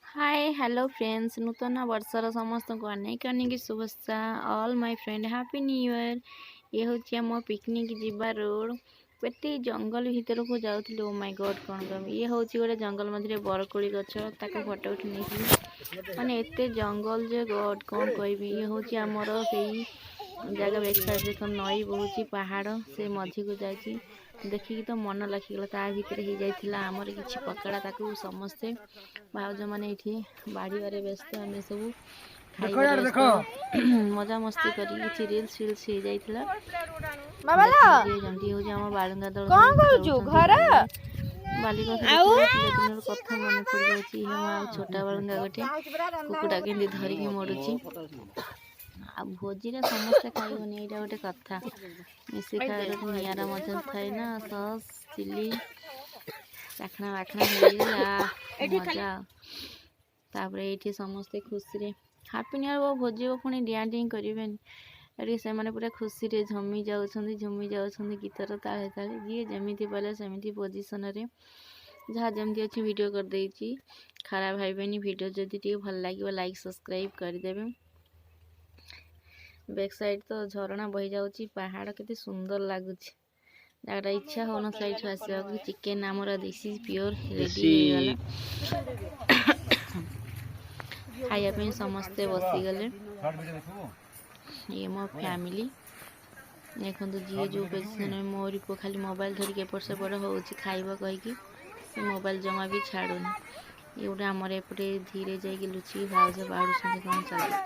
Hi hello friends नूतन वर्षर समस्त को अनेक अनेक शुभेच्छा all my friend happy new year. ये हूँ आम पिकनिक जीवा रोड पेटी जंगल भीतर को जाऊँ। ओ माय गॉड कौन कह ये हूँ गोटे जंगल मध्य बरकोड़ी गछ ताको फोटो उठी नहीं माने एत जंगल जे गॉड कौन कहबी। ये हूँ आमर से जगह बैक साइड देख नई बहुत पहाड़ से मझी को जाइए देखिकी तो मन लखीगला ता भितर हो जाइए आमर कि पकड़ा ताकू समस्ते भाउज मैंने ये बाड़े व्यस्त आम सब खाइबार व्यस्त मजा मस्ती कर रिल्स फिल्स हो जाइला जमती हूँ आम बालुंगा दल बालिका कथा मन पड़ जाए छोटा बालुंगा गोटे कुकुड़ा के धरिकी मरुची आ भोजी समस्ते खाइबनी यहाँ गोटे कथा मिसी खाइबार तो निरा मजा थाए ना सस चिली चाखना बाखना मजा तापर ये समस्ते खुशी हापी न्यू ईयर भोजी पुणी डिया डी करें से मैंने पूरा खुशी रे झमी जाऊँ गीतर ताले ताले जी जमी पाले सेमती पोजिशन जहाँ जमी अच्छी वीडियो कर देती खराब भावेनि वीडियो जदि टे भल लगे लाइक सब्सक्राइब करदेवे। बैक साइड तो झरणा बही जाऊँगी पहाड़ केते सुंदर लगुच जगह इच्छा हो ना साइड आसवा चिकेन आमर देसी प्योर रेडी खाइबा समस्ते बसीगले ये मो फैमिली देखो जी जो पोजिशन मोरी को खाली मोबाइल धरिक एपट सेपट हो खाइब कहीकि से मोबाइल जमा भी छाड़ूनी ये गोटे आमर एपटे धीरे जाइए लुचिक भाउज बाढ़ुं कौन चल।